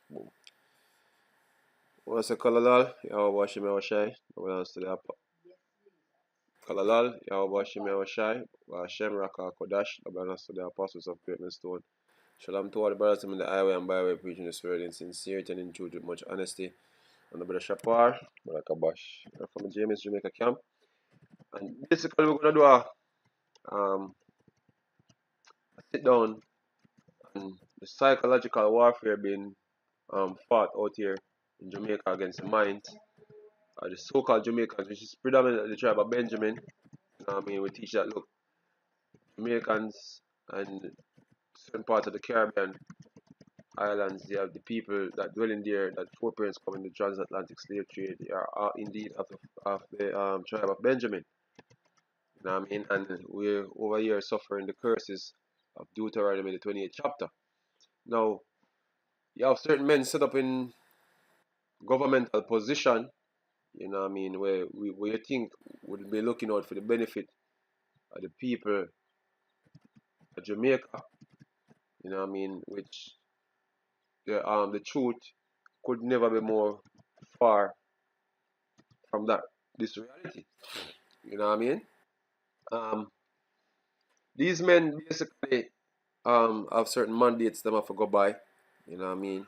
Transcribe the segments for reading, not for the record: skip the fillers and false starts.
Boom. What's a Kalalal? Yawa Bashim Yawa Shai. What's the Kalalal? Yawa Bashim Yawa Shai. Hashem Raka Kodash. Ablanas to the apostles of greatness stone. Shalom to all the brothers in the highway and byway, preaching the spirit in sincerity and in truth with much honesty. And the brother Shapar, brother Kabash, from James Jamaica camp. And basically, we're gonna do um, a sit down on the psychological warfare being fought out here in Jamaica against the minds. The so-called Jamaicans, which is predominantly the tribe of Benjamin. You know what I mean? We teach that, look, Jamaicans and certain parts of the Caribbean islands, they have the people that dwell in there, that foreparents come in the transatlantic slave trade, they are indeed of the tribe of Benjamin. You know what I mean? And we're over here suffering the curses of Deuteronomy, the 28th chapter. Now, you have certain men set up in governmental position, you know what I mean, where you think would be looking out for the benefit of the people of Jamaica, you know what I mean, which the truth could never be more far from this reality. You know what I mean? Um, these men basically have certain mandates them have to go by. You know what I mean?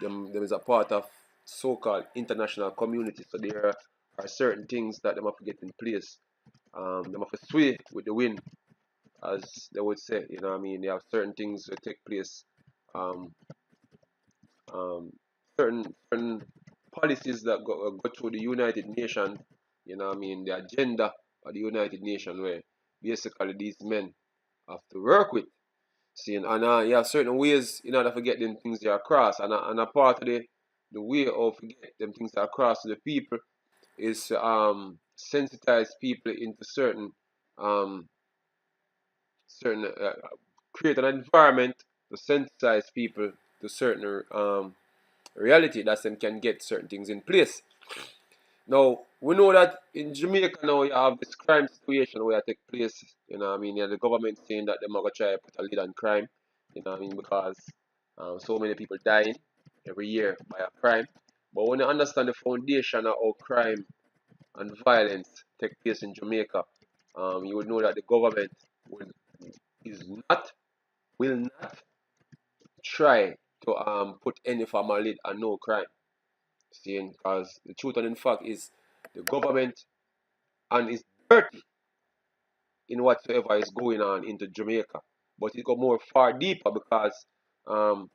Them is a part of so-called international community. So there are certain things that them have to get in place. Them have to sway with the wind, as they would say. You know what I mean? They have certain things that take place. Um, certain policies that go through the United Nations, you know what I mean, the agenda of the United Nations where basically these men have to work with. See, and you have certain ways in order to get them things there across. And a part of the way of get them things across to the people is sensitize people into um, certain create an environment to sensitize people to certain reality that them can get certain things in place. Now, we know that in Jamaica now you have this crime situation where it take place, you know what I mean? Yeah, the government saying that they're going to try to put a lid on crime, you know what I mean? Because so many people dying every year by a crime. But when you understand the foundation of how crime and violence take place in Jamaica, you would know that the government is not, will not try to put any form of lid on no crime. Seeing, because the truth and in fact is the government and is dirty in whatsoever is going on into Jamaica. But it got more far deeper because um,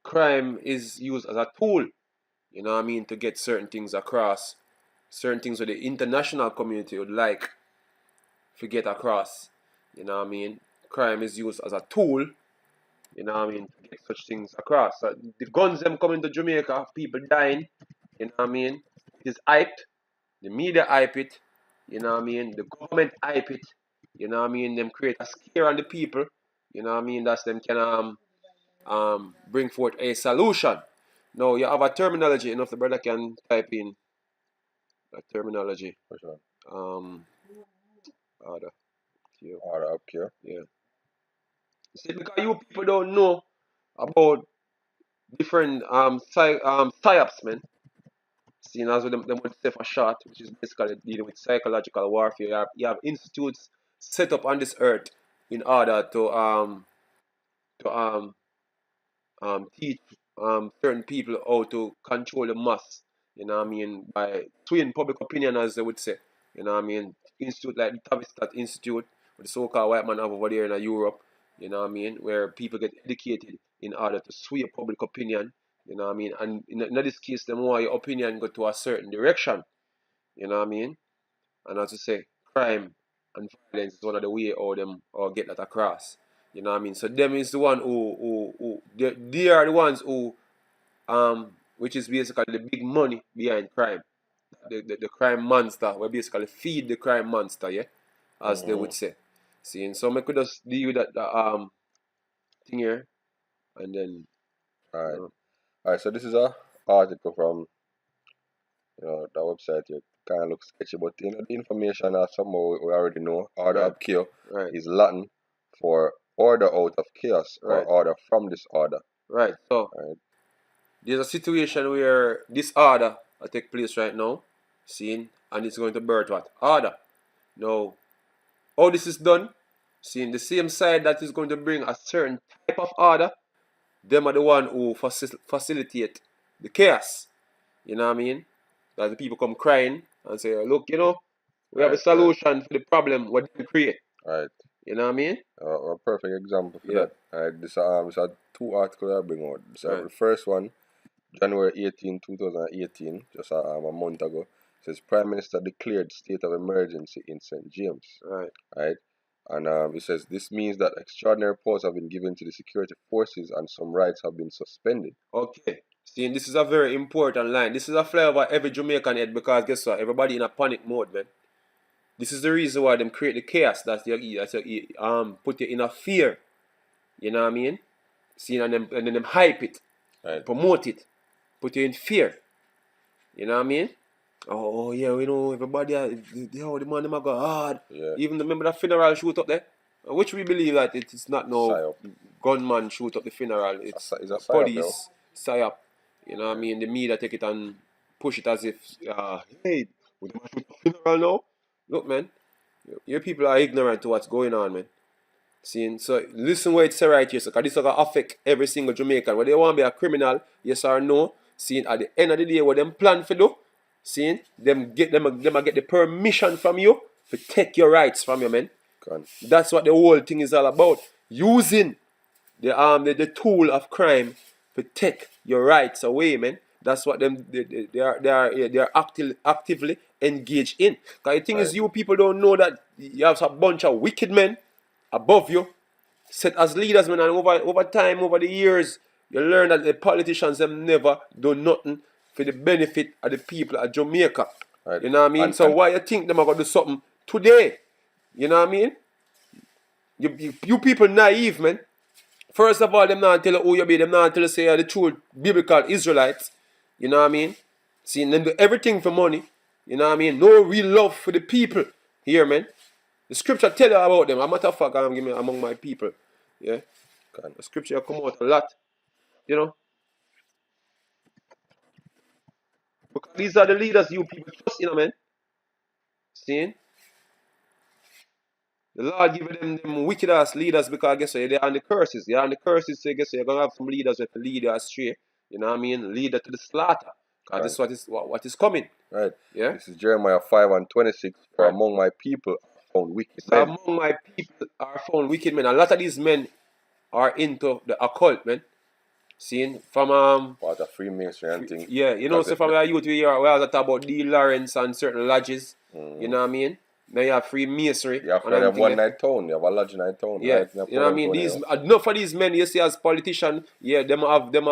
crime is used as a tool, you know what I mean, to get certain things across, certain things that the international community would like to get across, you know what I mean. Crime is used as a tool, you know what I mean, to get such things across. So the guns them coming to Jamaica, people dying, you know what I mean, it is hyped. The media hype it, you know what I mean? The government hype it, you know what I mean? Them create a scare on the people, you know what I mean? That's them can bring forth a solution. Now you have a terminology, if the brother can type in a terminology. For sure. Order. Order up here. Yeah. See, because you people don't know about different psyops, man. Seeing as with them would say for short, which is basically dealing with psychological warfare. You have institutes set up on this earth in order to teach certain people how to control the mass. You know what I mean? By swaying public opinion, as they would say. You know what I mean? Institute like the Tavistock Institute, with the so-called white man have over there in Europe. You know what I mean? Where people get educated in order to sway public opinion. You know what I mean? And in this case, the more your opinion go to a certain direction. You know what I mean? And as I say, crime and violence is one of the way how them or get that across. You know what I mean? So them is the one who they are the ones who which is basically the big money behind crime. The crime monster, we basically feed the crime monster, yeah, as they would say. See, and so I could just deal with that thing here, and then Alright. Alright, so this is a article from the website here. Kinda looks sketchy, but the information are somehow we already know. Order Right. up chaos Right. is Latin for order out of chaos or Right. order from disorder. Right. So Right. there's a situation where this order will take place right now, seeing, and it's going to birth what? Order. Now, how this is done, seeing the same side that is going to bring a certain type of order, them are the one who facilitate the chaos. You know what I mean? That the people come crying and say, look, we have a Right, right, solution for the problem what they create. right. You know what I mean? A perfect example for Yeah, that. This are two articles I bring out. right. The first one, January 18, 2018, just a month ago, says Prime Minister declared state of emergency in St. James, Right. right? And it says this means that extraordinary powers have been given to the security forces and some rights have been suspended. Okay. See, this is a very important line. This is a flavor every Jamaican head because guess what? Everybody in a panic mode, man. This is the reason why them create the chaos put you in a fear. You know what I mean? See, and then them hype it, Right. promote it, put you in fear. You know what I mean? Oh yeah, we know everybody. The man them a go hard. Yeah. Even remember that funeral shoot up there, which we believe that it is not no Psyop. gunman shoot up the funeral. It's It's a psyop, yo. police psyop. You know what I mean? The media take it and push it as if hey, we don't shoot up funeral now. Look, man, your people are ignorant to what's going on, man. Seeing, so listen what it say right here, so because this is going to affect every single Jamaican. Whether they want to be a criminal, yes or no. Seeing at the end of the day, what them plan for do, seeing them get the permission from you to take your rights from you, man. Gone. That's what the whole thing is all about. Using the tool of crime to take your rights away, man. That's what they are actively engaged in. Because the thing is, Right. you people don't know that you have a bunch of wicked men above you, set as leaders, man, and over time, over the years, you learn that the politicians them never do nothing for the benefit of the people of Jamaica. Right. You know what I mean? So And why you think them are gonna do something today? You know what I mean? You people naive, man. First of all, them not tell you who you be, them not tell you say you're the true biblical Israelites. You know what I mean? See, them do everything for money. You know what I mean? No real love for the people here, man. The scripture tell you about them. A matter of fact, I'm giving among my people. Yeah. gone. The scripture come out a lot. You know? Because these are the leaders you people trust, man. See? The Lord give them wicked ass leaders because I guess they're on the curses. They're on the curses, so I guess you're gonna have some leaders that lead you astray. You know what I mean? Lead you to the slaughter. Because this Gone. is what is coming. Right. Yeah? This is Jeremiah 5:26. For Right. among my people are found wicked So men. among my people are found wicked men. A lot of these men are into the occult, man. Seeing from Part of Freemasonry and things. yeah, Because so from our youth we always talk about D. Lawrence and certain lodges. You mm, know what I mean? Now you have Freemasonry you have and to have everything. one night town. You have a lodge night town. Yeah, Right in the you know what I mean. Port These enough of these men you see as politicians. Yeah, them have them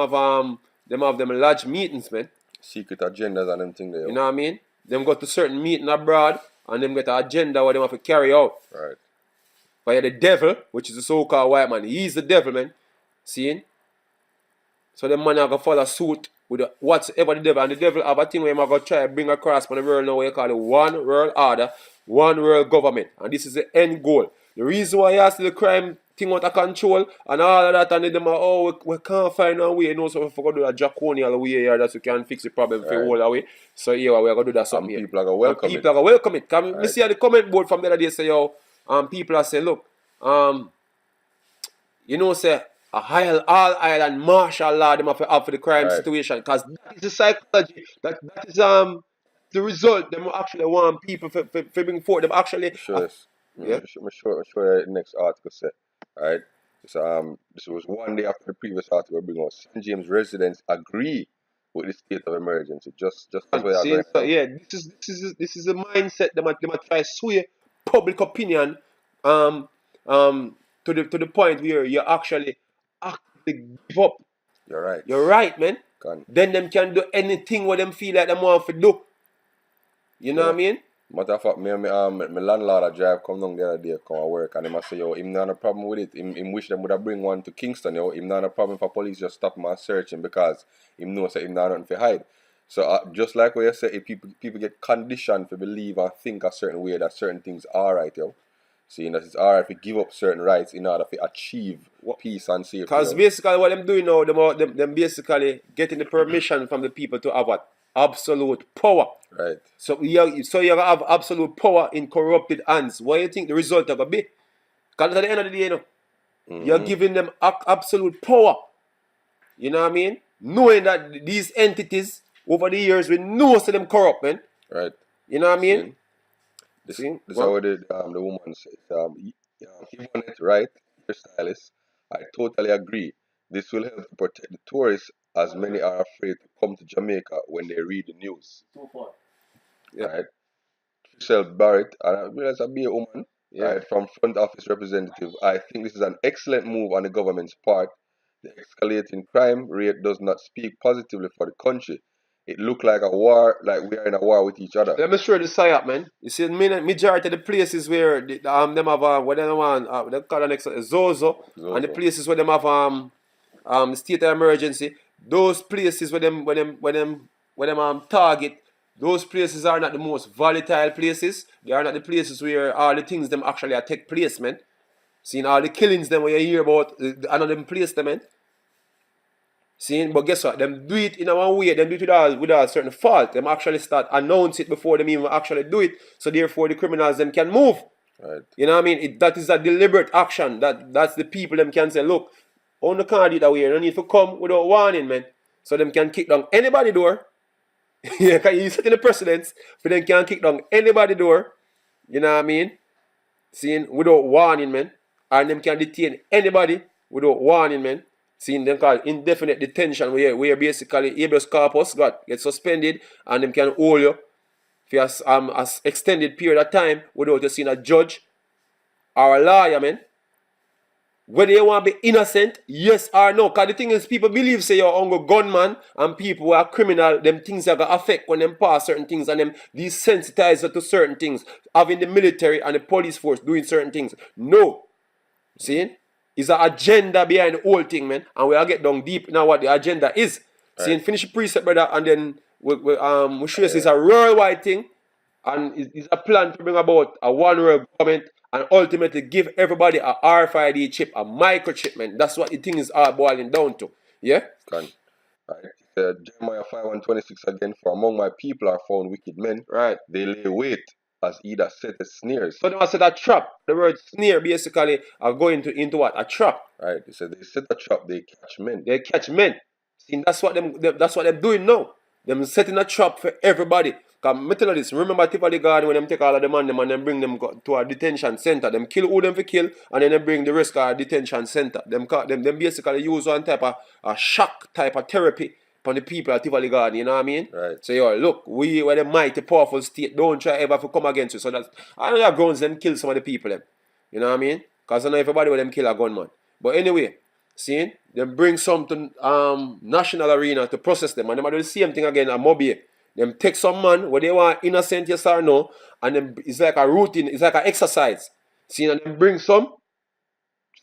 lodge meetings, man. secret agendas and them thing there. You know what I mean? Them go to certain meeting abroad and them get an agenda where them have to carry out. Right. But the devil, which is the so-called white man, he's the devil, man. Seeing? So the man are gonna follow suit with whatever the devil, and the devil have a thing where he's gonna try to bring across from the world now what you call it one world order, one world government. And this is the end goal. The reason why you see the crime thing out of control and all of that, and then them are, oh, we can't find a way, so we forgot to do a draconian way here that we can fix the problem for Right. all the way. So here we're gonna do that something And here. people are gonna And welcome people it. are gonna welcome it. Cause me Right. see at the comment board from the other day say, yo, people are saying, look, say a high all island martial law them have to have for the crime Right. situation because that is the psychology that is the result them actually want people for bring forth them actually Sure. yeah Sure. The next article said. Right. So this was one day after the previous article. Bring out St. James residents agree with the state of emergency. Just as and we are seeing going so now. yeah this is a mindset them a try sway public opinion um to the point where you actually give up You're right. you're right man Can then them can do anything what them feel like them want to do. You know yeah. what I mean? Matter of fact, my landlord a drive come down the other day, come to work, and he must say, yo, him not a problem with it. Him wish them would have bring one to Kingston, yo. Him not a problem for police just stop him and search him because him knows that him not nothing to hide. So just like what you say, if people get conditioned to believe and think a certain way that certain things are right, yo. seeing that it's alright to give up certain rights in order to achieve peace and safety. Because basically what them doing now, them basically getting the permission from the people to have what? Absolute power. Right. So you have absolute power in corrupted hands. What do you think the result of a be? Because at the end of the day, you're giving them absolute power. You know what I mean? Knowing that these entities over the years we know of them corrupt, man. Right. You know what I mean? This is how the woman says, you want it right, your stylist. I totally agree. This will help to protect the tourists, as many are afraid to come to Jamaica when they read the news. Yeah. Right. Trishelle Barrett, and I realize I'll be a woman, Yeah. right, from front office representative. I think this is an excellent move on the government's part. The escalating crime rate does not speak positively for the country. It looked like a war, like we are in a war with each other. Let me show you the psyop, man. You see, majority of the places where them have what they want, they call the next Zozo, and the places where them have state of emergency. Those places where them target. Those places are not the most volatile places. They are not the places where all the things them actually take place, man. Seeing all the killings them where you hear about, another them place them, man. Seeing, but guess what? Them do it in a one way. Them do it with a certain fault. Them actually start announce it before them even actually do it. So therefore, the criminals them can move. Right. You know what I mean? That is a deliberate action. That's the people them can say, look, on the can't do it that way. You don't need to come without warning, man. So them can kick down anybody door. Yeah, because you setting the precedence, but them can kick down anybody door. You know what I mean? Seeing without warning, man. And them can detain anybody without warning, man. Seeing them called indefinite detention, where basically habeas corpus get suspended and them can hold you for a extended period of time without you seeing a judge or a lawyer, man. Whether you want to be innocent, yes or no. Because the thing is, people believe say you're a gunman and people who are criminal, them things are going to affect when them pass certain things and them desensitize to certain things. Having the military and the police force doing certain things. No. See? It's an agenda behind the whole thing, man. And we'll get down deep now what the agenda is. Right. See, finish the precept, brother, and then we show you it's a worldwide thing. And it's a plan to bring about a one world government and ultimately give everybody a RFID chip, a microchip, man. That's what the thing is all boiling down to. Yeah? Right. Jeremiah 5:26 again, for among my people are found wicked men. Right. They lay wait as either set as snares. So they must set a trap. The word snare basically are going into what? A trap. Right. They said they set a trap, they catch men. They catch men. See, that's what they're doing now. Them setting a trap for everybody. Because me tell you this, remember Tivoli Garden when them take all of them and them bring them to a detention center. Them kill who them for kill and then they bring the rest to a detention center. Them basically use one type of a shock type of therapy for the people at Tivoli Garden, you know what I mean? Right. So yo, look, we were the mighty powerful state, don't try ever to come against you. So that's I know that grounds them kill some of the people them. You know what I mean? Because I know everybody will them kill a gunman. But anyway, seeing them bring something national arena to process them and them do the same thing again at Mobile. Them take some man where they want innocent, yes or no, and then it's like a routine, it's like an exercise. See, and them bring some.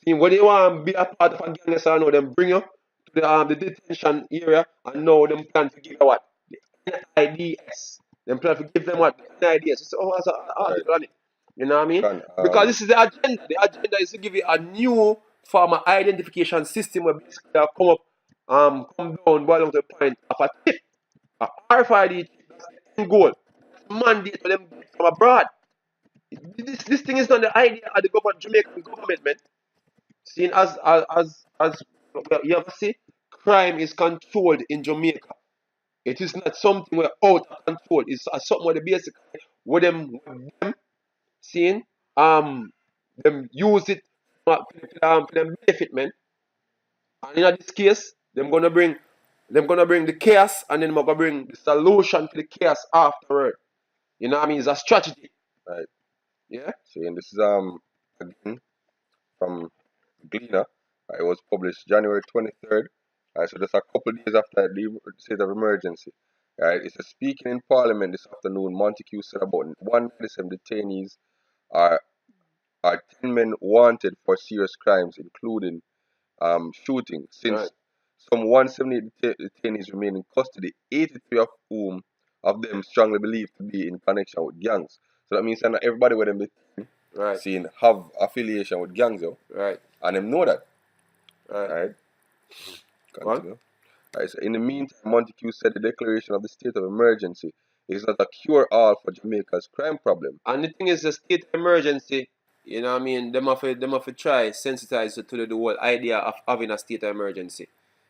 See, where they want to be a part of a gang, yes or no, them bring you to the detention area, and now them plan to give you what? The NIDS. Them plan to give them what? The NIDS. So, oh, that's an article on it. You know what I mean? Because this is the agenda. The agenda is to give you a new form of identification system where basically they'll come down, boil down to the point of a tip. A RFID, that's the end goal. Mandate for them from abroad. This thing is not the idea of the government, Jamaican government, man. Seeing as you ever see, crime is controlled in Jamaica. It is not something where out of control. It's something where the basically where them seeing them use it for them benefit, man. And in this case, them gonna bring the chaos and then they're gonna bring the solution to the chaos afterward. You know what I mean? It's a strategy. Right. Yeah. See, and this is again from Gleaner. It was published January 23rd. So just a couple of days after the state of emergency. Right. It says, speaking in Parliament this afternoon, Montague said about 197 detainees are 10 men wanted for serious crimes, including shooting. Since Right. some 178 detainees remain in custody, 83 of them strongly believed to be in connection with gangs. So that means that not everybody with them Right. seeing have affiliation with gangs, yo, Right. and them know that. Right. Right. What? Continue. Right. So in the meantime, Montague said the declaration of the state of emergency is not a cure-all for Jamaica's crime problem. And the thing is, the state of emergency, you know what I mean, them have to try sensitize you to the whole idea of having a state of emergency.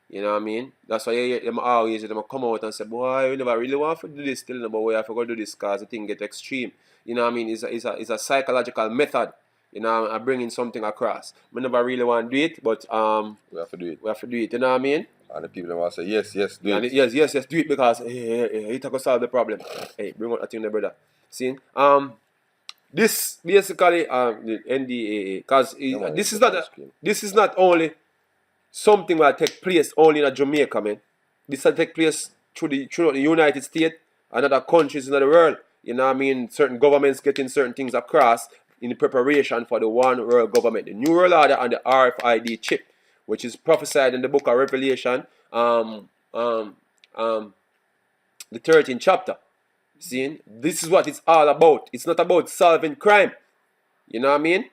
You know what I mean? That's why you hear them always them come out and say, boy, we never really want to do this still, but we have to go do this because the thing get extreme. You know what I mean? It's a psychological method. You know, I'm bringing something across. We never really want to do it, but We have to do it. we have to do it. You know what I mean? And the people will say, yes, yes, do And it. yes, do it because it can solve the problem. Hey, bring out that thing there, brother. See? This basically the NDAA because Yeah, man, this it's is the not ice cream. this is not only something that take place only in Jamaica, man. This will take place throughout the United States and other countries in the world. You know what I mean? Certain governments getting certain things across in preparation for the one world government, the New World Order and the RFID chip, which is prophesied in the book of Revelation, the 13th chapter. See, this is what it's all about. It's not about solving crime. You know what I mean?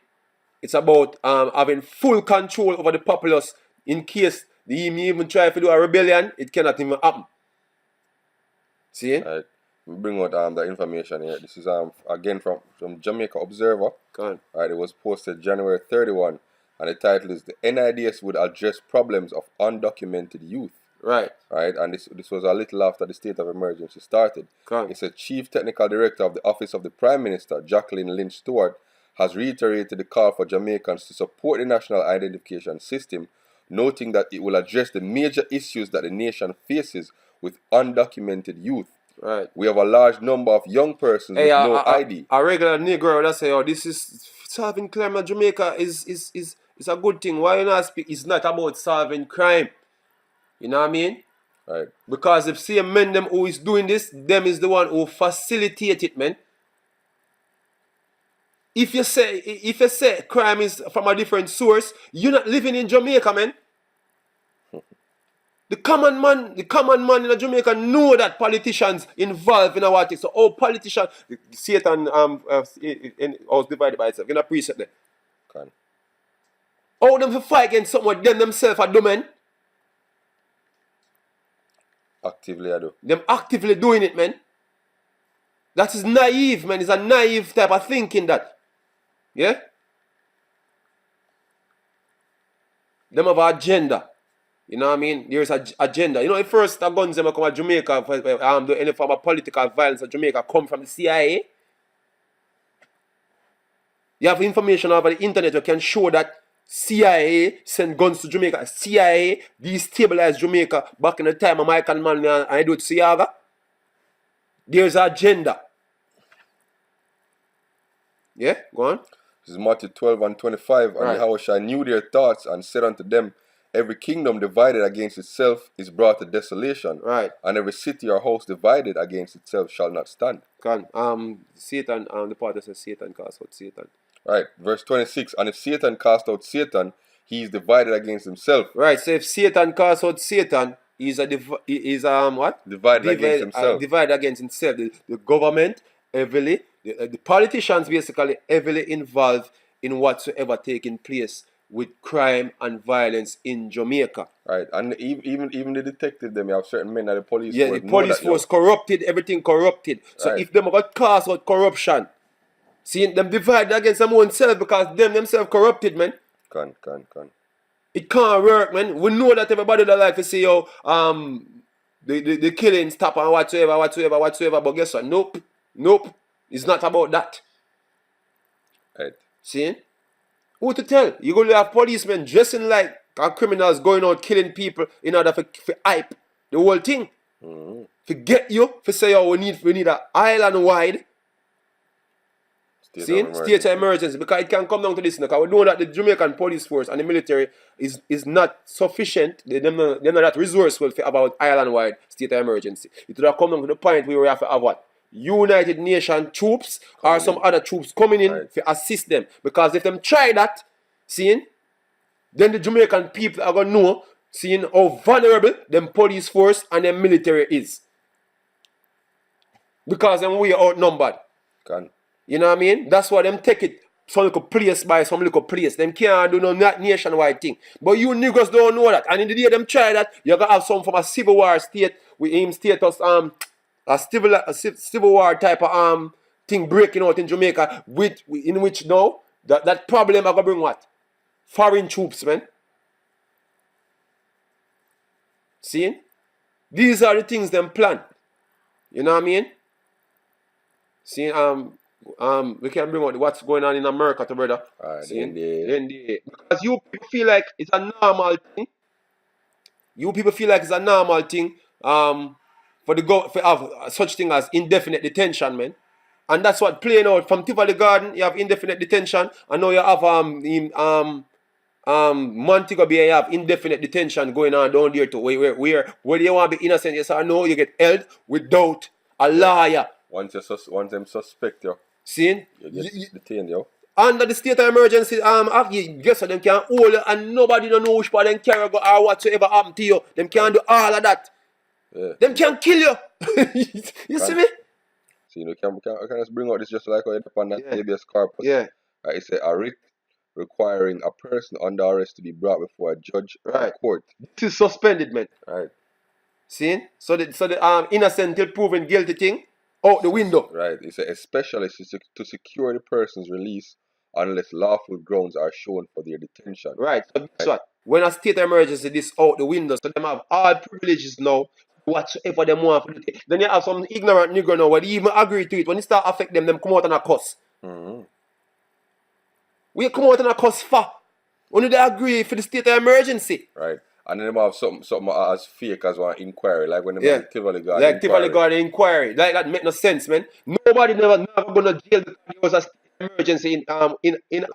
It's about having full control over the populace in case they even try to do a rebellion, it cannot even happen. See? Right. We bring out the information here. This is again from Jamaica Observer. Go Right, it was posted January 31, and the title is "The NIDS would address problems of undocumented youth." Right. Right, and this was a little after the state of emergency started. Go It's a chief technical director of the Office of the Prime Minister, Jacqueline Lynch Stewart, has reiterated the call for Jamaicans to support the national identification system, noting that it will address the major issues that the nation faces with undocumented youth. Right. We have a large number of young persons with no ID. A regular Negro that say, oh, this is solving crime in Jamaica is a good thing. Why you not speak? It's not about solving crime. You know what I mean? Right. Because if see a men them who is doing this, them is the one who facilitate it, man. If you say crime is from a different source, you're not living in Jamaica, man. The common man in Jamaica know that politicians involved in our thing. So all politicians, Satan was divided by itself. You know, preset there. Can. All them to fight against someone them themselves are doing. Actively, I do. Them actively doing it, man. That is naive, man. It's a naive type of thinking that. Yeah? Them have an agenda. You know what I mean? There's an agenda. You know, the first guns them come to Jamaica, do any form of political violence in Jamaica come from the CIA. You have information over the internet you can show that CIA sent guns to Jamaica. CIA destabilized Jamaica back in the time of Michael Mann and Edward Siaga. There's an agenda. Yeah, go on. This is Matthew 12 and 25. Right. And Yahushua knew their thoughts and said unto them, every kingdom divided against itself is brought to desolation. Right. And every city or house divided against itself shall not stand. Satan, the part that says Satan cast out Satan. Right. Verse 26. And if Satan cast out Satan, he is divided against himself. Right. So if Satan cast out Satan, he's what? Divided against himself. Divided against himself. The government heavily, the politicians basically heavily involved in whatsoever taking place with crime and violence in Jamaica. Right. And even the detective them, you have certain men at the police force. Yeah, the police force corrupted, everything corrupted. So right. If them got cast out corruption, see them divided against them own self because them themselves corrupted, man. Can. It can't work, man. We know that everybody that like to say, yo, the killing stop and whatsoever. But guess what? Nope. It's not about that. Right. See? Who to tell? You're going to have policemen dressing like criminals going out killing people in order for hype the whole thing. Mm-hmm. To get you, to say, oh, we need an island-wide state of emergency. Because it can come down to this. Because we know that the Jamaican police force and the military is not sufficient. They're not that resourceful for about island-wide state of emergency. It would have come down to the point where we have to have what? United Nations troops or some other troops coming in to assist them. Because if them try that, then the Jamaican people are going to know, how vulnerable them police force and them military is. Because them we are outnumbered. Can. You know what I mean? That's why them take it some little place by some little place. Them can't do no nationwide thing. But you niggas don't know that. And in the day them try that, you're gonna have some from a civil war state with him status a civil war type of thing breaking out in Jamaica, in which now that problem are gonna bring what? Foreign troops, man. See? These are the things them plan. You know what I mean? See, we can bring out what's going on in America to brother. The NDA. NDA. Because you people feel like it's a normal thing. You people feel like it's a normal thing for have such thing as indefinite detention, man. And that's what playing out from Tivoli Garden. You have indefinite detention, and now you have Montego Bay, you have indefinite detention going on down there too. Where you want to be innocent, yes or no, you get held without a lawyer. Once them suspect you, see, you get detained, yo. Under the state of emergency, guess what, them can hold you and nobody don't know which part them carry go or whatsoever happen to you. Them can do all of that. Yeah. Them can kill you. You see me? See, we can just bring out this just like how you upon that habeas corpus. Yeah. Right, it's a writ requiring a person under arrest to be brought before a judge or court. This is suspended, man. Right. See? So the innocent till proven guilty thing out the window. Right. It's especially to secure the person's release unless lawful grounds are shown for their detention. Right. So that's what. When a state of emergency, this out the window, so them have all privileges now, whatsoever them want for the thing. Then you have some ignorant nigger now, where they even agree to it. When it start affect them come out and a cuss. Mm-hmm. We come out and a cuss for. Only they agree for the state of emergency. Right. And then they have something as fake as one inquiry, like when they have Tivoli Garden like Tivoli Garden inquiry. Like that make no sense, man. Nobody never gonna jail because there was a state of emergency in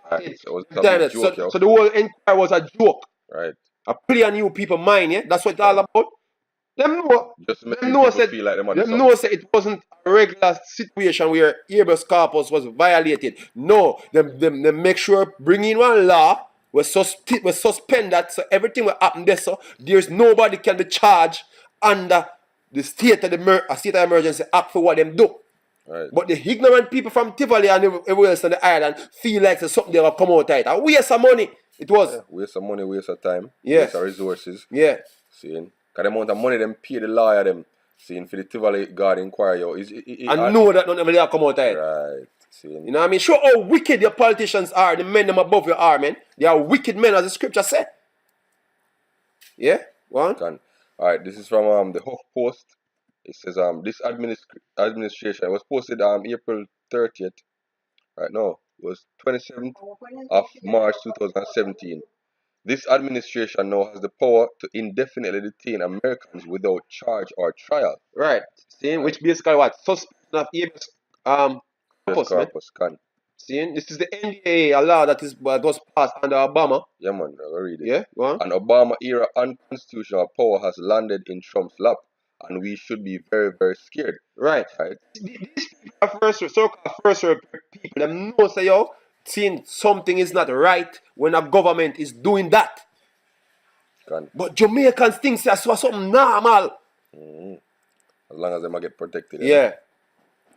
right. So the whole inquiry was a joke. Right. A play on you people mind, yeah? That's what it's all about. Them know say it wasn't a regular situation where habeas corpus was violated. No, them make sure bring in one law we suspend that so everything will happen there so there's nobody can be charged under the state of emergency act for what them do. Right. But the ignorant people from Tivoli and everywhere else on the island feel like it's something they will come out of it. A waste of money. It was. Yeah, waste of money, waste of time, yeah. Waste of resources. Yeah. Seeing? Because the amount of money them pay the lawyer them, seeing for the Tivoli Garden inquiry, and know that none of them come out of it. Right. Seeing? You know what I mean? Show how wicked your politicians are, the men them above you are, man. They are wicked men, as the scripture said. Yeah? One. Alright, this is from the Huff Post. It says this administration, it was posted April 30th. Right, no, it was 27th of March 2017. This administration now has the power to indefinitely detain Americans without charge or trial. Right. Seeing which basically what? Suspension of habeas corpus. Seeing this is the NDA, a law that was passed under Obama. Yeah, man, I'll read it. Yeah, go on. An Obama era unconstitutional power has landed in Trump's lap, and we should be very, very scared. Right. These people are so-called first world people. Them know say yo, seeing something is not right when a government is doing that. But Jamaicans think that's something normal. Mm-hmm. As long as they might get protected. Yeah.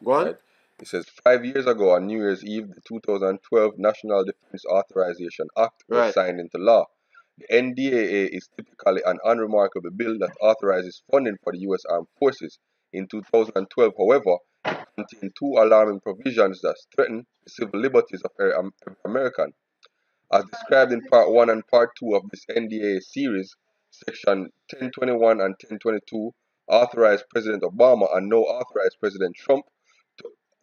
Go on. Right. It says 5 years ago on New Year's Eve, the 2012 National Defense Authorization Act was signed into law. The NDAA is typically an unremarkable bill that authorizes funding for the U.S. Armed Forces. In 2012, however, it contained two alarming provisions that threaten the civil liberties of every American. As described in Part 1 and Part 2 of this NDAA series, Section 1021 and 1022 authorize President Obama and now authorize President Trump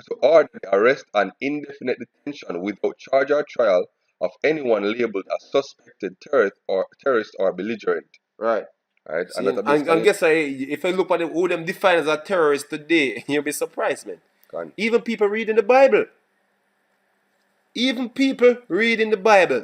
to order the arrest and indefinite detention without charge or trial of anyone labeled a suspected terrorist or belligerent. Right. Right. See, and guess if I look at who them define as a terrorist today, you'll be surprised, man. Even people reading the Bible.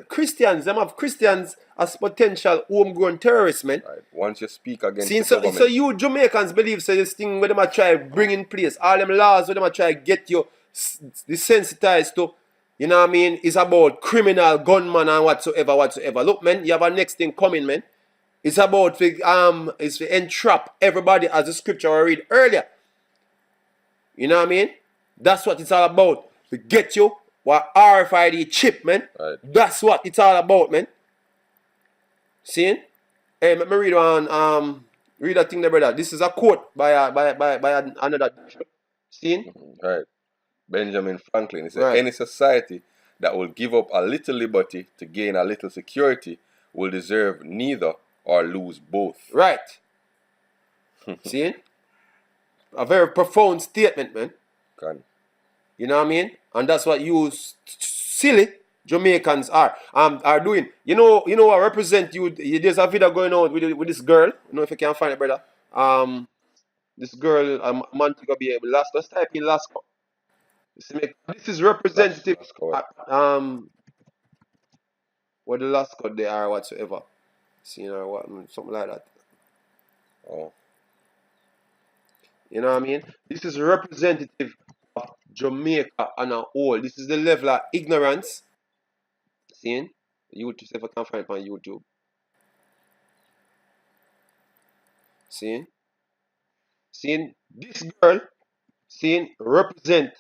Christians, them have Christians as potential homegrown terrorists, man. Right. Once you speak against the government. So you Jamaicans believe so this thing where them try bring in place, all them laws where them try get you desensitized to, you know what I mean, is about criminal, gunman and whatsoever. Look, man, you have a next thing coming, man. It's about it's to entrap everybody as the scripture I read earlier. You know what I mean? That's what it's all about. To get you what RFID chip, man. Right. That's what it's all about, man. See? Hey, let me read that thing there, brother. This is a quote by another. See? Right. Benjamin Franklin. He said, Right. any society that will give up a little liberty to gain a little security will deserve neither or lose both. Right. See? A very profound statement, man. You know what I mean? And that's what you silly Jamaicans are doing. You know what represent you. There's a video going on with this girl. I don't know if you can find it, brother. This girl, Montego Bay, last. Let's type in Lasco. This is representative. What the Lasco they are whatsoever. See, you know what, something like that. Oh. You know what I mean? This is representative of Jamaica on a whole. This is the level of ignorance. See? YouTube, if I can find it on YouTube. See? Seeing this girl, seeing represent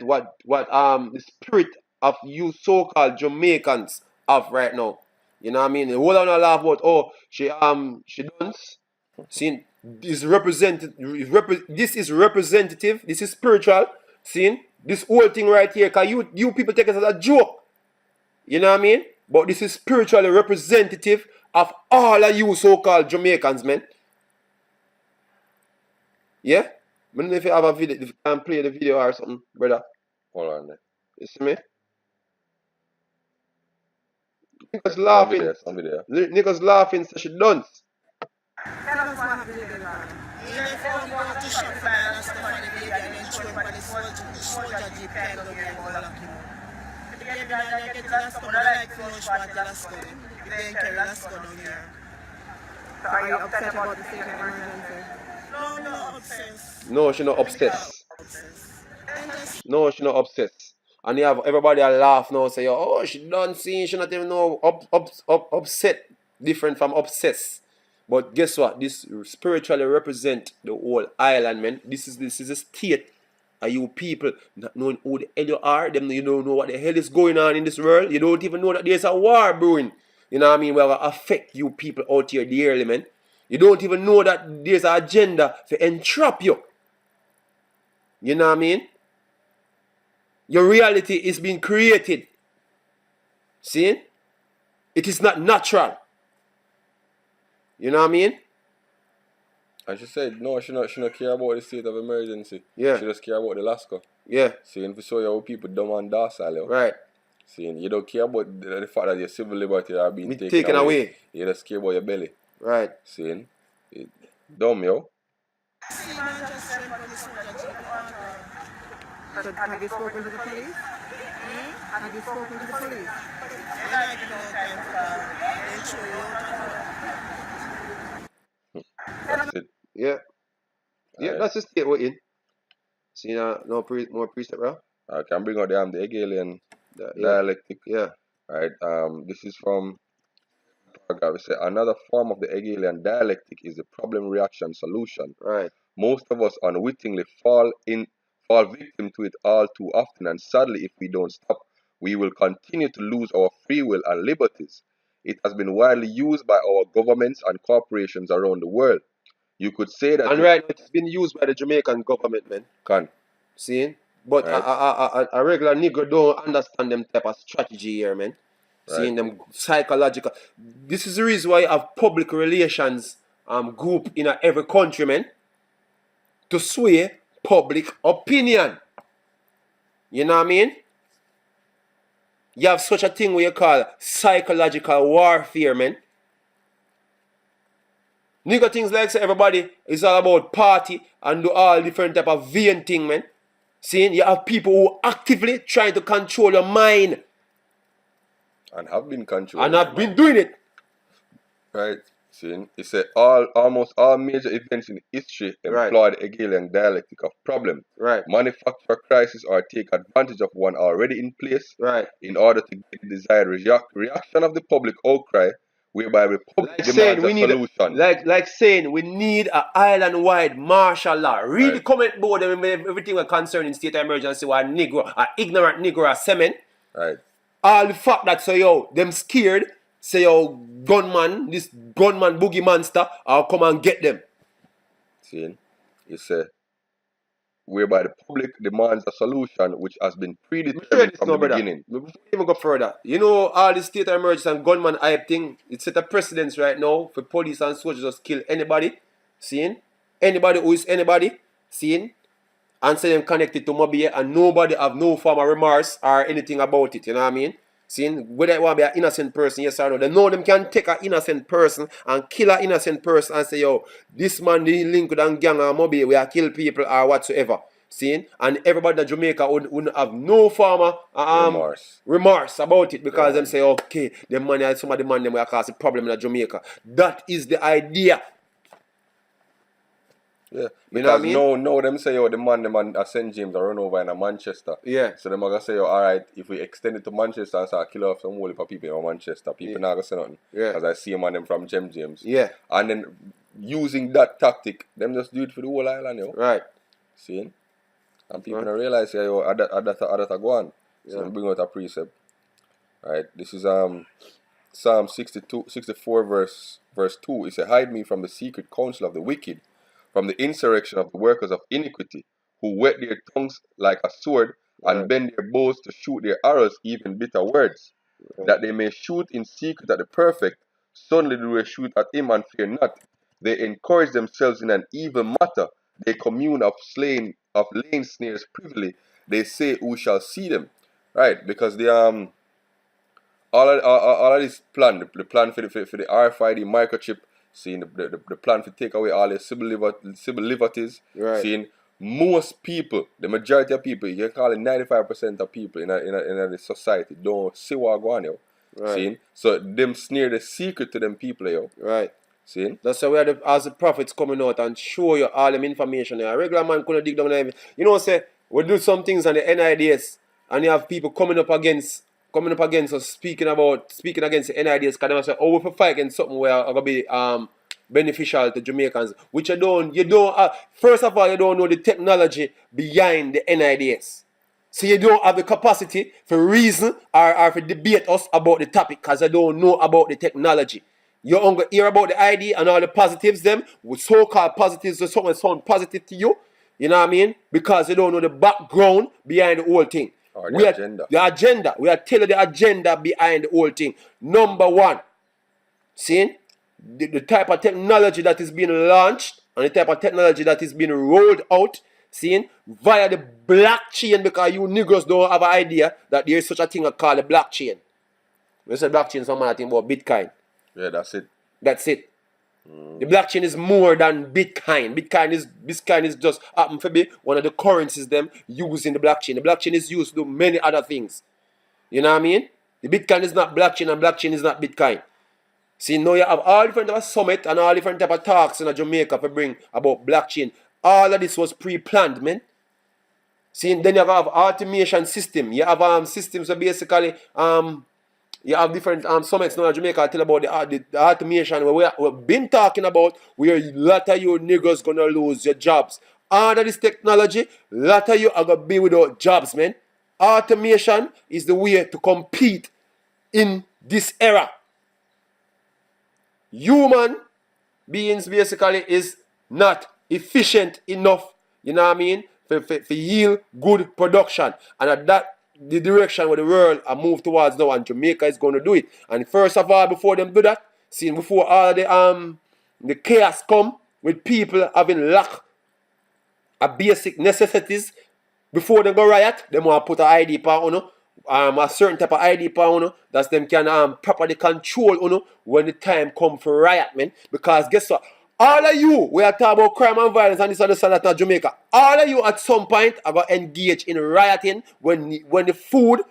what the spirit of you so-called Jamaicans have right now. You know what I mean? The whole on a laugh about she dance. Seeing this this is representative, this is spiritual. Seeing this whole thing right here, cause you people take it as a joke. You know what I mean? But this is spiritually representative of all of you so-called Jamaicans, man. Yeah? I don't know if you have a video, if you can play the video or something, brother. Hold on there. You see me? Niggas laughing. Somebody there. Niggas laughing, so she dance. Are you upset about the state of emergency? No, not obsessed. No, she not obsessed. No, she not obsessed. And you have everybody a laugh now, say, oh, she done see, she not even know upset, different from obsessed. But guess what? This spiritually represent the whole island, man. This is a state. Are you people not knowing who the hell you are? Them you don't know what the hell is going on in this world. You don't even know that there's a war brewing. You know what I mean? Well, affect you people out here dearly, man. You don't even know that there's an agenda to entrap you. You know what I mean? Your reality is being created. See? It is not natural. You know what I mean? And she said, no, she not care about the state of emergency. Yeah. She just care about the Lasco. Yeah. Seeing for so your people dumb and docile. Right. Seeing you don't care about the fact that your civil liberty are being taken away. You just care about your belly. Right. Seeing? Dumb, yo. So have you spoken to the police? Have you spoken to the police? That's it. Yeah. Yeah, Alright. that's the state we're in. See now, more precept, bro. I can bring out the Hegelian Yeah. dialectic. Yeah. Right. This is from paragraph. We say another form of the Hegelian dialectic is the problem reaction solution. Right. Most of us unwittingly fall victim to it all too often, and sadly, if we don't stop, we will continue to lose our free will and liberties. It has been widely used by our governments and corporations around the world. You could say that. And right now, it's been used by the Jamaican government, man. Can. See? But Right. a regular nigger don't understand them type of strategy here, man. Seeing them psychological. This is the reason why you have public relations group in every country, man. To sway public opinion. You know what I mean? You have such a thing what you call psychological warfare, man. Nigga things like say everybody is all about party and do all different type of vain thing, man. Seeing you have people who actively trying to control your mind. And have been controlled. And have been doing it. Right. See, it said almost all major events in history employ the Hegelian dialectic of problem. Right. Manufacture a crisis or take advantage of one already in place. Right. In order to get the desired reaction of the public outcry, whereby the public Like saying demands we a need solution. like saying we need an island-wide martial law. Read the Right. comment board and everything concerning state of emergency or Negro, or ignorant Negro or semen. Right. All the fact that say yo, them scared, say yo, gunman, this gunman boogie monster, I'll come and get them. See, it's whereby the public demands a solution which has been Let me share predetermined this from now, the brother. beginning. Before we even go further, you know all the state of emergency and gunman hype thing, it set a precedence right now for police and soldiers just kill anybody, seeing? Anybody who is anybody, seeing? And say them connected to Mobile and nobody have no form of remorse or anything about it, you know what I mean? Seeing whether it want to be an innocent person, yes or no. They know them can take an innocent person and kill an innocent person and say, yo, this man the link with a gang or Mobile, we are kill people or whatsoever. Seeing? And everybody in Jamaica wouldn't have no form of remorse about it because them say, okay, the money some of the man them will cause a problem in Jamaica. That is the idea. Yeah, You know what I because mean? no, them say, the man at St. James are run over in Manchester. Yeah. So them are going to say, all right, if we extend it to Manchester and start kill off some whole heap of people in Manchester, people not going to say nothing. Yeah. Because I see a man them from St. James. Yeah. And then using that tactic, them just do it for the whole island, yo. Right. See? And people don't realize, yo, that go on. So Yeah. them bring out a precept. Right, this is Psalm 64 verse 2. It says, hide me from the secret counsel of the wicked, from the insurrection of the workers of iniquity, who whet their tongues like a sword, and bend their bows to shoot their arrows, even bitter words, that they may shoot in secret at the perfect. Suddenly do they shoot at him and fear not. They encourage themselves in an evil matter. They commune of laying snares privily. They say, who shall see them? Right, because all of this plan, the plan for the RFID microchip, seeing the plan to take away all the civil liberties, Right. seeing most people, the majority of people, you can call it 95% of people in the society don't see what going on, yo. Right. Seeing? So them snare the secret to them people, yo. Right. Seeing? That's why we are as the prophets coming out and show you all them information. A regular man couldn't dig down there. You know, say we do some things on the NIDS and you have people coming up against us speaking against the NIDS because they say, oh, we have fight against something where are gonna be beneficial to Jamaicans. Which you don't first of all you don't know the technology behind the NIDS. So you don't have the capacity for reason or for debate us about the topic because you don't know about the technology. You only hear about the ID and all the positives them, with so-called positives or something sound positive to you. You know what I mean? Because you don't know the background behind the whole thing. Or the agenda. The agenda. We are telling the agenda behind the whole thing. Number one, see? The type of technology that is being launched and the type of technology that is being rolled out, seeing via the blockchain, because you Negroes don't have an idea that there is such a thing called the blockchain. We say blockchain, someone think about Bitcoin. Yeah, that's it. That's it. The blockchain is more than Bitcoin. Bitcoin is just happen to be one of the currencies them using the blockchain. The blockchain is used to do many other things. You know what I mean? The Bitcoin is not blockchain and blockchain is not Bitcoin. See, now you have all different type of summit and all different type of talks in Jamaica to bring about blockchain. All of this was pre-planned, man. See, then you have automation system. You have systems that basically you have different summits now in Jamaica. I tell about the automation where we've been talking about where a lot of you niggas gonna lose your jobs. Under this technology, a lot of you are gonna be without jobs, man. Automation is the way to compete in this era. Human beings basically is not efficient enough, you know what I mean, for yield good production. And at that the direction where the world are moved towards now, and Jamaica is going to do it. And first of all, before them do that, seeing before all the chaos come with people having lack of basic necessities, before they go riot, they want to put an ID on a certain type of ID on that them can properly control when the time come for riot, man. Because guess what? All of you, we are talking about crime and violence and this and that in Jamaica. All of you at some point are going to engage in rioting when the food,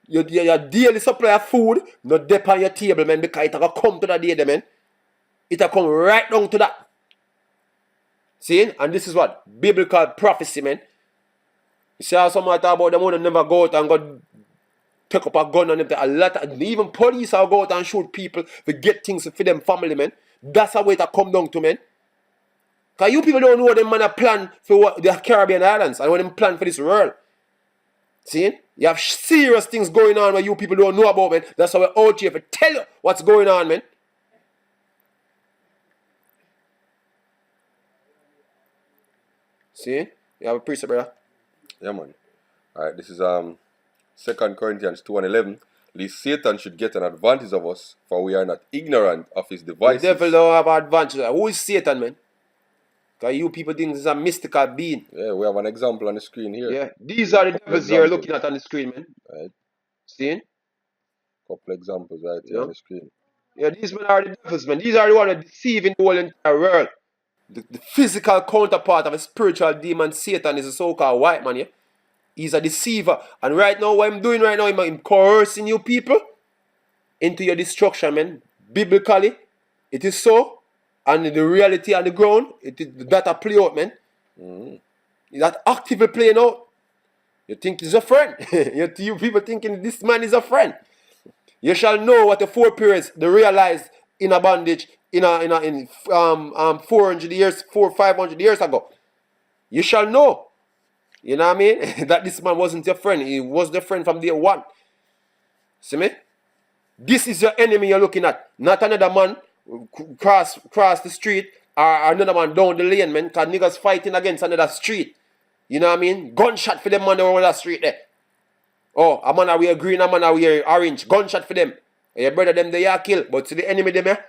your daily supply of food, not dip on your table, man, because it will come to that day, man. It will come right down to that. See? And this is what? Biblical prophecy, man. You see how someone talk about them want to never go out and go take up a gun on them. A lot of, even police will go out and shoot people to get things for them family, man. That's a way to come down to, man. Because you people don't know what them man a plan for what the Caribbean islands and what them plan for this world. See? You have serious things going on where you people don't know about, man. That's why we're out here to tell you what's going on, man. See? You have a precept, brother? Yeah, man. Alright, this is 2 Corinthians 2:11. Lest Satan should get an advantage of us, for we are not ignorant of his devices. The devil don't have advantage. Who is Satan, man? Because you people think this is a mystical being. Yeah, we have an example on the screen here. Yeah. These are the devils you're looking at on the screen, man. Right. See? Couple examples right here on the screen. Yeah, these men are the devils, man. These are the ones that deceiving the whole entire world. The physical counterpart of a spiritual demon, Satan, is a so-called white man, yeah? He's a deceiver. And right now, what I'm doing right now, I'm coercing you people into your destruction, man. Biblically, it is so. And the reality on the ground, it is that a play out, man. That actively playing out. You think he's a friend. you people thinking this man is a friend. You shall know what the foreparents they realized in a bondage in 400 years, 500 years ago. You shall know. You know what I mean? That this man wasn't your friend. He was the friend from day one. See me? This is your enemy you're looking at. Not another man cross the street or another man down the lane, man. Because niggas fighting against another street. You know what I mean? Gunshot for them man on that street there. Oh, a man wear green, a man wear orange. Gunshot for them. And your brother them they are kill. But to the enemy them here,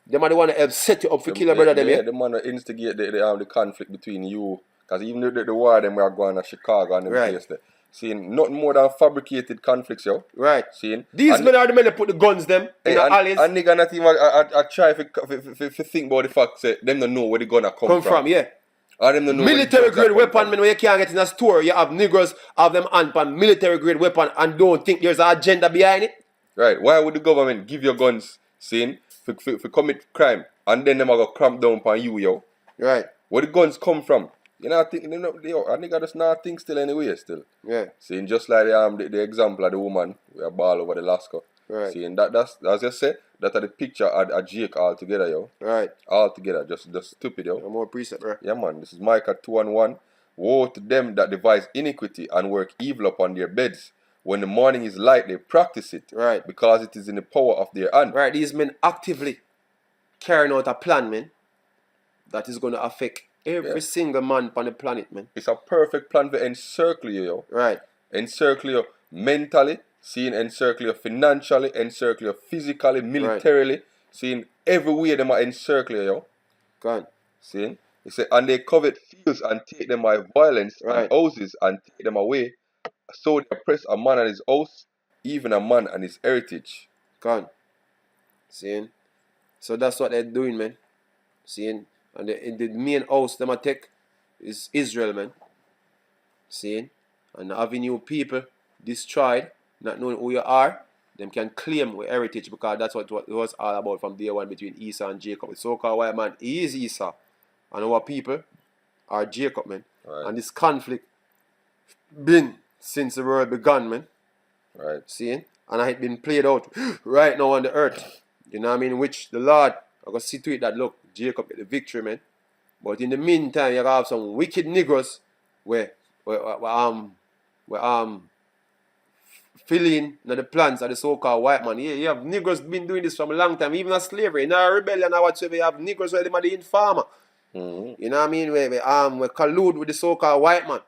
them are the one that help set you up for kill your brother them here. The man that instigate the conflict between you. Because even the war them we are going to Chicago and them place there. Seeing nothing more than fabricated conflicts, yo. Right. Seeing these men are the men that put the guns them in the alleys. And nigga not even I try to think about the fact that them don't know where the gun come from. Yeah. Or them don't know military grade weapon, man, where you can't get in a store. You have niggers have them hand pan military grade weapon and don't think there's an agenda behind it. Right. Why would the government give you guns, seeing, for commit crime, and then them are going to cramp down upon you, yo? Right. Where the guns come from? You know, I think, yo, a nigga just not think still anyway, still. Yeah. Seeing just like the example of the woman, we are ball over the Lasco. Right. Seeing that's, as you say, that are the picture of Jake all together, yo. Right. All together, just stupid, yo. No more precept, bro. Yeah, man. This is Micah 2:1. Woe to them that devise iniquity and work evil upon their beds. When the morning is light, they practice it. Right. Because it is in the power of their hand. Right. These men actively carrying out a plan, man, that is going to affect every single man on the planet, man. It's a perfect plan to encircle you, yo. Right. Encircle you mentally, seeing encircle you financially, encircle you physically, militarily, right. Seeing every way them are encircle you, yo. Go on. Seeing? He said, and they covet fields and take them by violence, right. And houses and take them away. So they oppress a man and his house, even a man and his heritage. Go on. Seeing? So that's what they're doing, man. Seeing? And the main house them attack is Israel, man. Seeing? And having you people destroyed, not knowing who you are, them can claim with heritage because that's what it was all about from day one between Esau and Jacob. The so-called white man, he is Esau. And our people are Jacob, man. Right. And this conflict been since the world began, man. Right. Seeing? And it been played out right now on the earth. You know what I mean? Which the Lord, I'm going to see to it that, look, Jacob get the victory, man. But in the meantime, you have some wicked niggers where filling the plans of the so-called white man. Yeah, you have niggers been doing this from a long time, even as slavery. In our rebellion or whatsoever, you have niggers where they are the informer. Mm-hmm. You know what I mean? We collude with the so-called white man.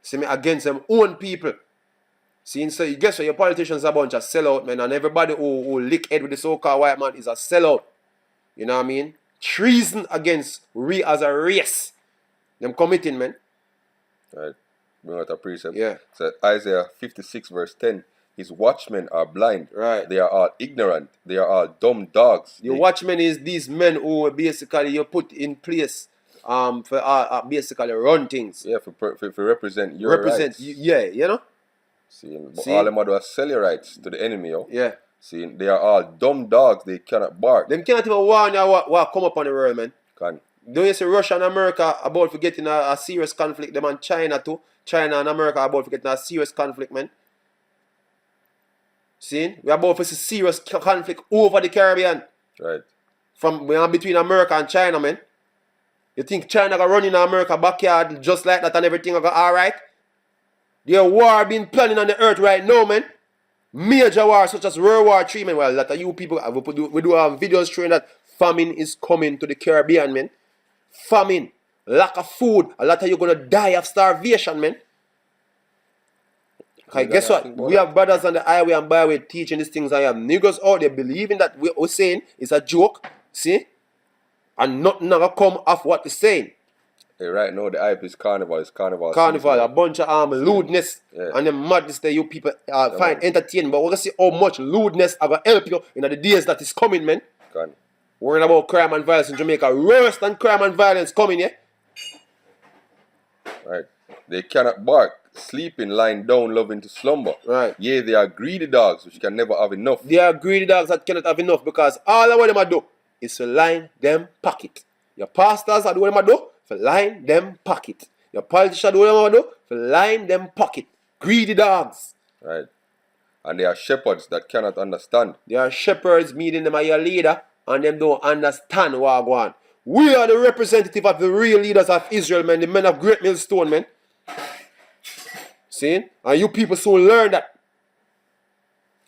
See me against them own people. See, so you guess what, your politicians are a bunch of sellout, man, and everybody who lick head with the so-called white man is a sellout. You know what I mean? Treason against we as a race. Them committing, man. Right. Bring out a precept. Yeah. So Isaiah 56 verse 10. His watchmen are blind. Right. They are all ignorant. They are all dumb dogs. The watchmen is these men who basically you put in place for basically run things. Yeah, for represent your rights. Yeah, you know? See, all them are sell your rights to the enemy, yo. Yeah. See, they are all dumb dogs. They cannot bark. Them cannot even warn you what come up on the world, man. Can. Don't you see Russia and America about to get in a serious conflict? Them and China too. China and America about to get in a serious conflict, man. See? We are about to see serious conflict over the Caribbean. Right. From between America and China, man. You think China gonna run in America backyard just like that and everything go alright? There's war being planning on the earth right now, man. Major wars such as World War III, man. Well, a lot of you people, we do videos showing that famine is coming to the Caribbean, man. Famine, lack of food. A lot of you gonna die of starvation, man. Okay, guess what? We have brothers on the highway and byway teaching these things. I have niggas out there believing that we're saying is a joke. See? And nothing ever come off what we're saying. Hey, right now the hype is carnival. It's carnival. Carnival, a bunch of lewdness and the madness that you people find entertaining. But we're gonna see how much lewdness are gonna help you in the days that is coming, man. Worrying about crime and violence in Jamaica. Worse than crime and violence coming, yeah? Right. They cannot bark, sleeping, lying down, loving to slumber. Right. Yeah, they are greedy dogs which can never have enough. They are greedy dogs that cannot have enough because all of what them do is to line them pocket. Your pastors are doing what them do for line them pocket. Your politicians do what them do for line them pocket. Greedy dogs. Right. And they are shepherds that cannot understand. They are shepherds meeting them as your leader and them don't understand what go on. We are the representative of the real leaders of Israel, man. The men of Great Millstone, man. See? And you people soon learn that.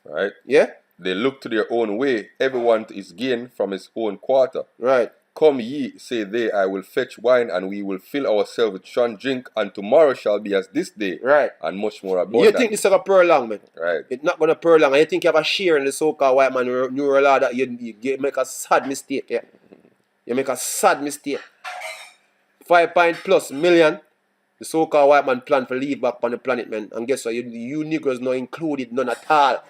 Right. Yeah? They look to their own way. Everyone is gained from his own quarter. Right. Come ye, say they, I will fetch wine, and we will fill ourselves with strong drink, and tomorrow shall be as this day. Right. And much more abundant. You think this is going to prolong, man? Right. It's not going to prolong. And you think you have a share in the so-called white man neural law that you make a sad mistake, yeah? You make a sad mistake. 5+ million, the so-called white man plan for leave back on the planet, man. And guess what? You Negroes not included, none at all.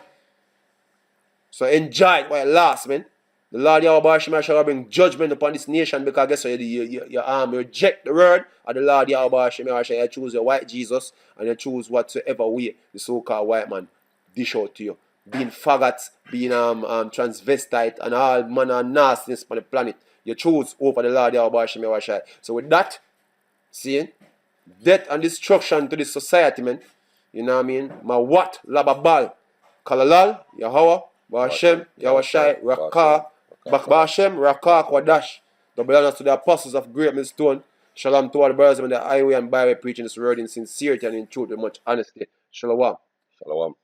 So enjoy it while it lasts, man. The Lord Yahweh shall bring judgment upon this nation because guess what? You reject the word of the Lord Yahweh you choose your white Jesus and you choose whatsoever way the so-called white man dish out to you. Being faggots, being transvestite and all manner of nastiness on the planet. You choose over the Lord Yahweh. So with that, seeing death and destruction to this society, man. You know what I mean? Ma what lababal. Kalalal, Yahweh, Ba'ashem, Yahushai, Rakah, Ba'ashem, Rakah, Kwadash. Double honors to the apostles of Great Millstone. Shalom to all the brothers on the highway and byway preaching this word in sincerity and in truth with much honesty. Shalom. Shalom.